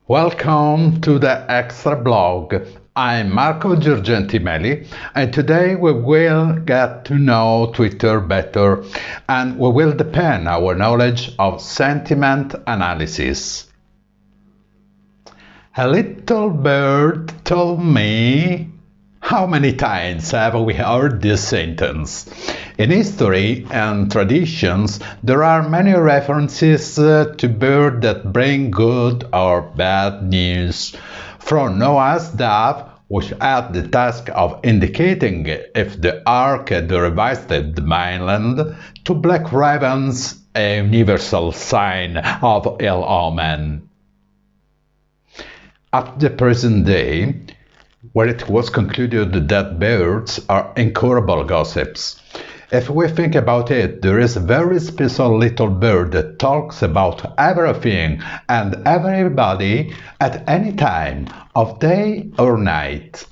Welcome to the Extra Blog. I'm Marco Girgenti-Meli, and today we will get to know Twitter better, and we will deepen our knowledge of sentiment analysis. A little bird told me. How many times have we heard this sentence? In history and traditions, there are many references to birds that bring good or bad news. From Noah's dove, which had the task of indicating if the ark had revisited the mainland, to black ravens, a universal sign of ill omen. At the present day, where it was concluded that birds are incurable gossips. If we think about it, there is a very special little bird that talks about everything and everybody at any time of day or night.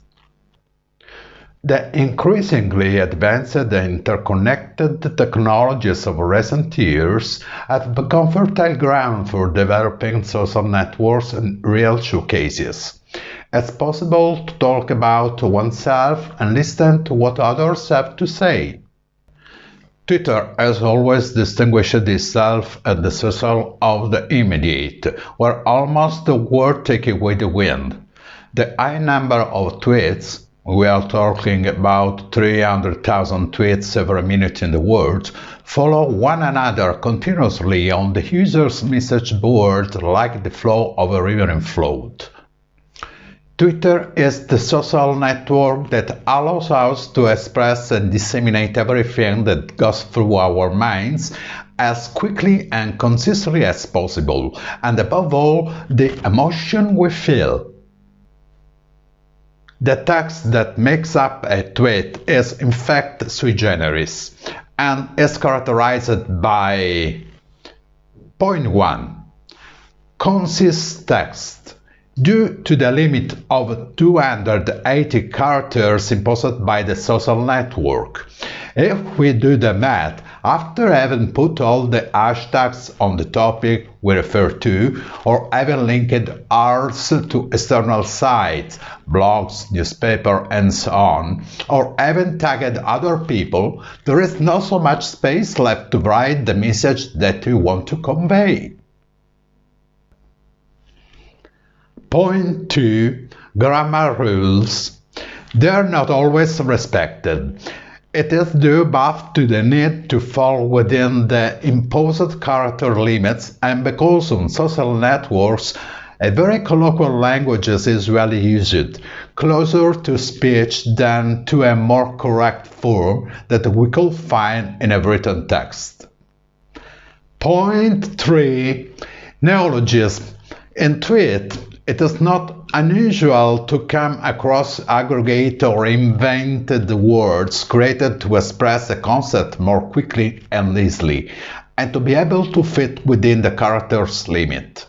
The increasingly advanced and interconnected technologies of recent years have become fertile ground for developing social networks and real showcases. It's possible to talk about oneself and listen to what others have to say. Twitter has always distinguished itself as the social of the immediate, where almost the word takes away the wind. The high number of tweets, we are talking about 300,000 tweets every minute in the world, follow one another continuously on the user's message board like the flow of a river in flood. Twitter is the social network that allows us to express and disseminate everything that goes through our minds as quickly and concisely as possible, and above all, the emotion we feel. The text that makes up a tweet is in fact sui generis and is characterized by point 1. Concise text. Due to the limit of 280 characters imposed by the social network. If we do the math, after having put all the hashtags on the topic we refer to, or having linked ours to external sites, blogs, newspaper, and so on, or having tagged other people, there is not so much space left to write the message that you want to convey. Point 2. Grammar rules. They are not always respected. It is due both to the need to fall within the imposed character limits and because on social networks a very colloquial language is usually used, closer to speech than to a more correct form that we could find in a written text. Point 3. Neologism. In tweet, it is not unusual to come across aggregate or invented words created to express a concept more quickly and easily, and to be able to fit within the character's limit.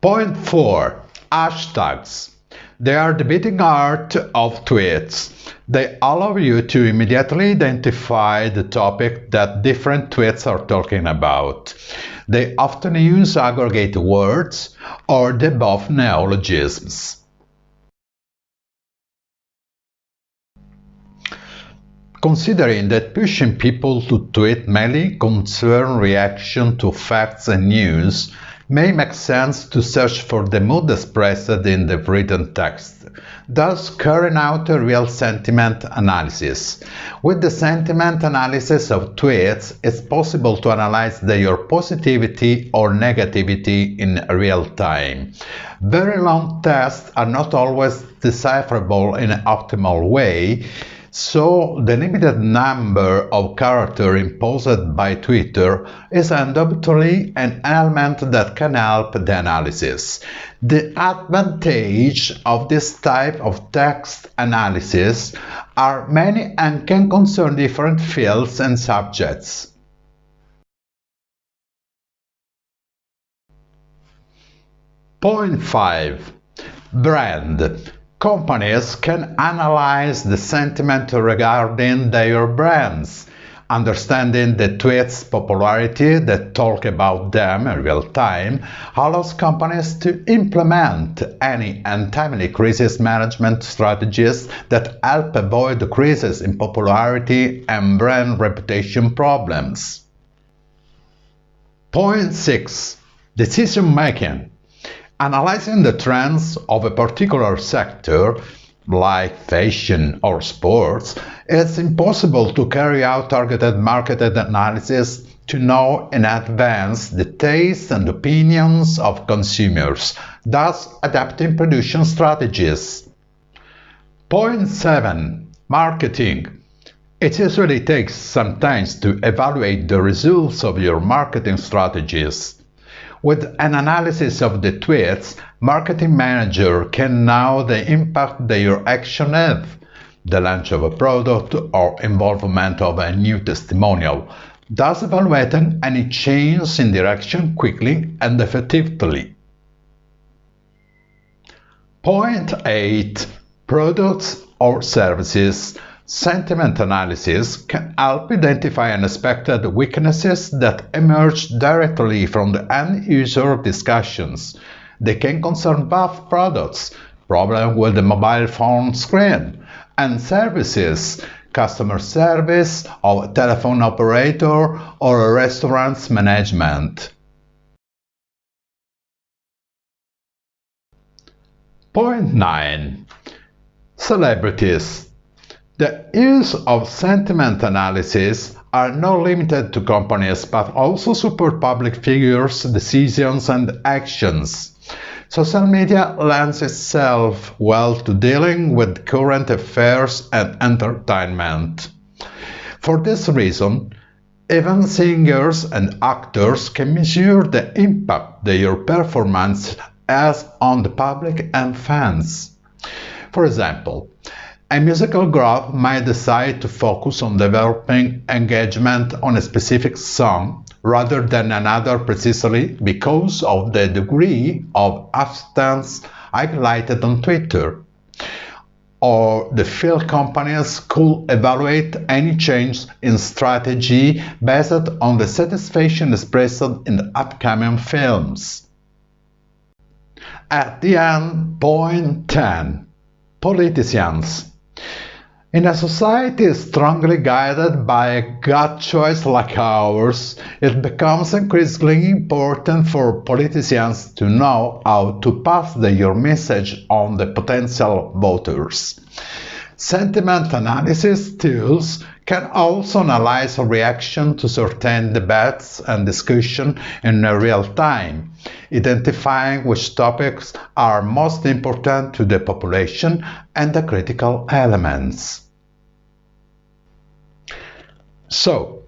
Point 4. Hashtags. They are the beating heart of tweets. They allow you to immediately identify the topic that different tweets are talking about. They often use aggregate words or the above neologisms. Considering that pushing people to tweet mainly concern reaction to facts and news, may make sense to search for the mood expressed in the written text, thus carrying out a real sentiment analysis. With the sentiment analysis of tweets, it's possible to analyze their positivity or negativity in real time. Very long texts are not always decipherable in an optimal way, so the limited number of characters imposed by Twitter is undoubtedly an element that can help the analysis. The advantage of this type of text analysis are many and can concern different fields and subjects. Point 5. Brand. Companies can analyze the sentiment regarding their brands. Understanding the tweets' popularity that talk about them in real time allows companies to implement any untimely crisis management strategies that help avoid decreases in popularity and brand reputation problems. Point 6. Decision making. Analyzing the trends of a particular sector, like fashion or sports, it's impossible to carry out targeted market analysis to know in advance the tastes and opinions of consumers, thus adapting production strategies. Point 7. Marketing. It usually takes some time to evaluate the results of your marketing strategies. With an analysis of the tweets, marketing manager can know the impact their action have, the launch of a product or involvement of a new testimonial, thus evaluating any change in direction quickly and effectively. Point 8. Products or services. Sentiment analysis can help identify unexpected weaknesses that emerge directly from the end-user discussions. They can concern both products, problems with the mobile phone screen, and services, customer service of a telephone operator or a restaurant's management. Point 9. Celebrities. The use of sentiment analysis are not limited to companies but also support public figures' decisions and actions. Social media lends itself well to dealing with current affairs and entertainment. For this reason, even singers and actors can measure the impact their performance has on the public and fans. For example, a musical group might decide to focus on developing engagement on a specific song rather than another precisely because of the degree of acceptance highlighted on Twitter. Or the film companies could evaluate any change in strategy based on the satisfaction expressed in the upcoming films. At the end, point 10. Politicians. In a society strongly guided by a gut choice like ours, it becomes increasingly important for politicians to know how to pass their message on the potential voters. Sentiment analysis tools can also analyze reaction to certain debates and discussion in real time, identifying which topics are most important to the population and the critical elements. So,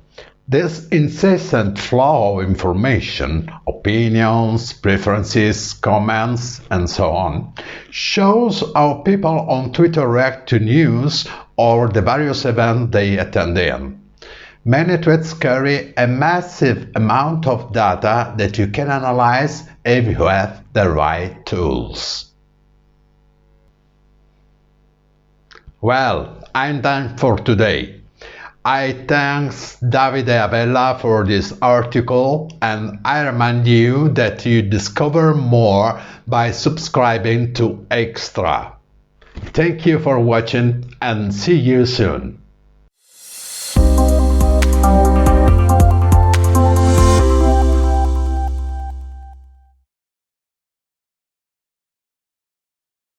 this incessant flow of information, opinions, preferences, comments, and so on, shows how people on Twitter react to news or the various events they attend in. Many tweets carry a massive amount of data that you can analyze if you have the right tools. Well, I'm done for today. I thank Davide Avella for this article, and I remind you that you discover more by subscribing to Extra. Thank you for watching and see you soon.